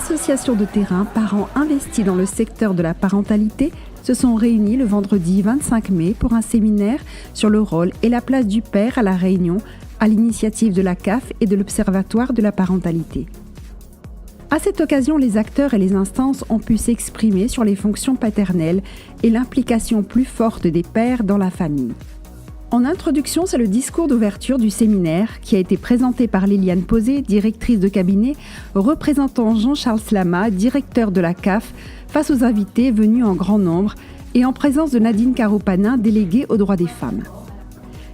associations de terrain, parents investis dans le secteur de la parentalité se sont réunis le vendredi 25 mai pour un séminaire sur le rôle et la place du père à La Réunion, à l'initiative de la CAF et de l'Observatoire de la parentalité. À cette occasion, les acteurs et les instances ont pu s'exprimer sur les fonctions paternelles et l'implication plus forte des pères dans la famille. En introduction, c'est le discours d'ouverture du séminaire qui a été présenté par Liliane Posé, directrice de cabinet, représentant Jean-Charles Slama, directeur de la CAF, face aux invités venus en grand nombre et en présence de Nadine Caropanin, déléguée aux droits des femmes.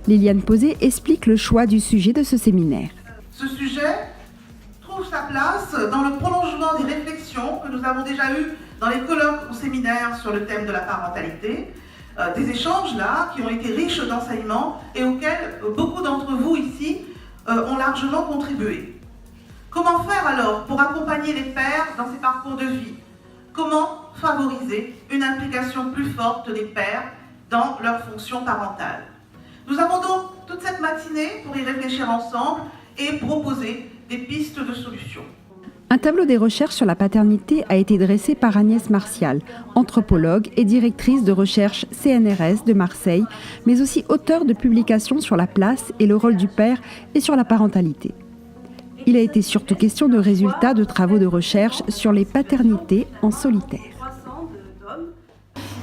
Liliane Posé explique le choix du sujet de ce séminaire. Ce sujet trouve sa place dans le prolongement des réflexions que nous avons déjà eues dans les colloques ou séminaires sur le thème de la parentalité, des échanges là qui ont été riches d'enseignements et auxquels beaucoup d'entre vous ici ont largement contribué. Comment faire alors pour accompagner les pères dans ces parcours de vie ? Comment favoriser une implication plus forte des pères dans leur fonction parentale ? Nous avons donc toute cette matinée pour y réfléchir ensemble et proposer des pistes de solutions. Un tableau des recherches sur la paternité a été dressé par Agnès Martial, anthropologue et directrice de recherche CNRS de Marseille, mais aussi auteure de publications sur la place et le rôle du père et sur la parentalité. Il a été surtout question de résultats de travaux de recherche sur les paternités en solitaire.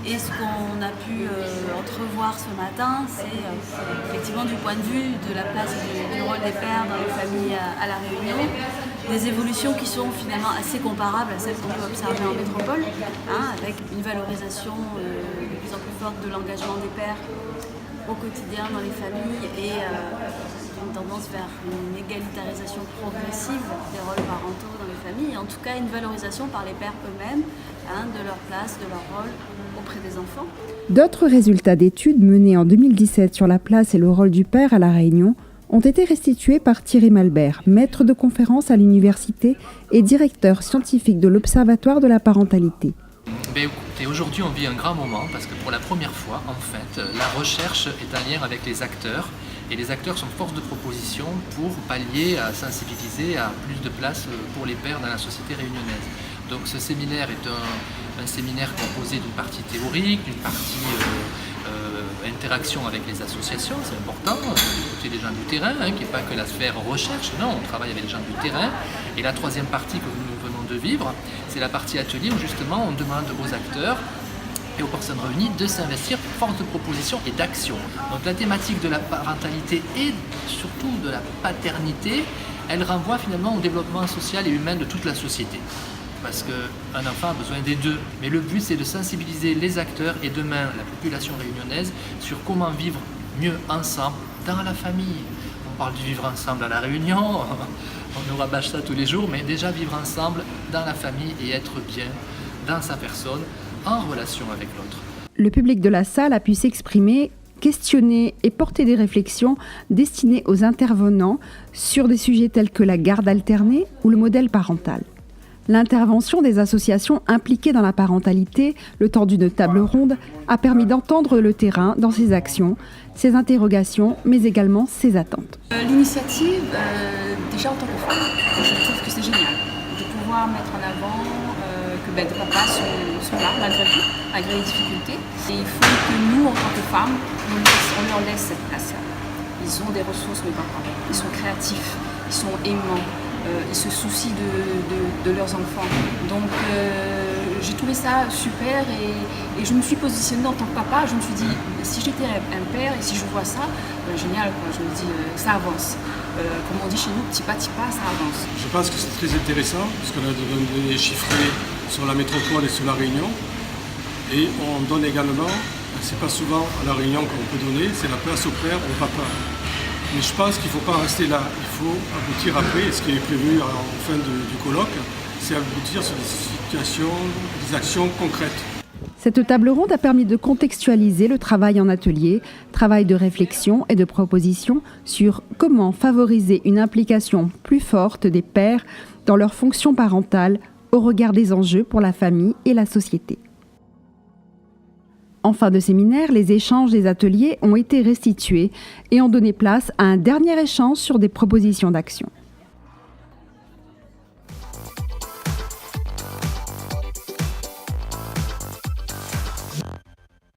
Et ce qu'on a pu entrevoir ce matin, c'est effectivement du point de vue de la place du rôle des pères dans les familles à La Réunion, des évolutions qui sont finalement assez comparables à celles qu'on peut observer en métropole, avec une valorisation de plus en plus forte de l'engagement des pères au quotidien dans les familles et une tendance vers une égalitarisation progressive des rôles parentaux dans les familles, et en tout cas une valorisation par les pères eux-mêmes de leur place, de leur rôle auprès des enfants. D'autres résultats d'études menées en 2017 sur la place et le rôle du père à La Réunion ont été restitués par Thierry Malbert, maître de conférence à l'université et directeur scientifique de l'Observatoire de la parentalité. Écoutez, aujourd'hui on vit un grand moment parce que pour la première fois, en fait, la recherche est en lien avec les acteurs et les acteurs sont force de proposition pour pallier à sensibiliser à plus de place pour les pères dans la société réunionnaise. Donc ce séminaire est un séminaire composé d'une partie théorique, d'une partie interaction avec les associations, c'est important, écouter les gens du terrain, qui n'est pas que la sphère recherche, non, on travaille avec les gens du terrain. Et la troisième partie que nous venons de vivre, c'est la partie atelier où justement on demande aux acteurs et aux personnes réunies de s'investir force de proposition et d'action. Donc la thématique de la parentalité et surtout de la paternité, elle renvoie finalement au développement social et humain de toute la société. Parce qu'un enfant a besoin des deux. Mais le but, c'est de sensibiliser les acteurs et demain la population réunionnaise sur comment vivre mieux ensemble dans la famille. On parle du vivre ensemble à La Réunion, on nous rabâche ça tous les jours, mais déjà vivre ensemble dans la famille et être bien dans sa personne, en relation avec l'autre. Le public de la salle a pu s'exprimer, questionner et porter des réflexions destinées aux intervenants sur des sujets tels que la garde alternée ou le modèle parental. L'intervention des associations impliquées dans la parentalité, le temps d'une table ronde, a permis d'entendre le terrain dans ses actions, ses interrogations, mais également ses attentes. L'initiative, déjà en tant que femme, je trouve que c'est génial de pouvoir mettre en avant que des papas sont là malgré tout, malgré les difficultés. Et il faut que nous, en tant que femmes, on leur laisse cette place-là. Ils ont des ressources, mes papas. Ils sont créatifs, ils sont aimants. Ils se soucient de leurs enfants. Donc j'ai trouvé ça super et je me suis positionnée en tant que papa. Je me suis dit, si j'étais un père et si je vois ça, génial, quoi. Je me dis, ça avance. Comme on dit chez nous, petit pas, ça avance. Je pense que c'est très intéressant parce qu'on a des chiffrés sur la métropole et sur la Réunion. Et on donne également, c'est pas souvent à la Réunion qu'on peut donner, c'est la place au père, au papa. Mais je pense qu'il ne faut pas rester là, il faut aboutir après, et ce qui est prévu en fin du colloque, c'est aboutir sur des situations, des actions concrètes. Cette table ronde a permis de contextualiser le travail en atelier, travail de réflexion et de proposition sur comment favoriser une implication plus forte des pères dans leur fonction parentale au regard des enjeux pour la famille et la société. En fin de séminaire, les échanges des ateliers ont été restitués et ont donné place à un dernier échange sur des propositions d'action.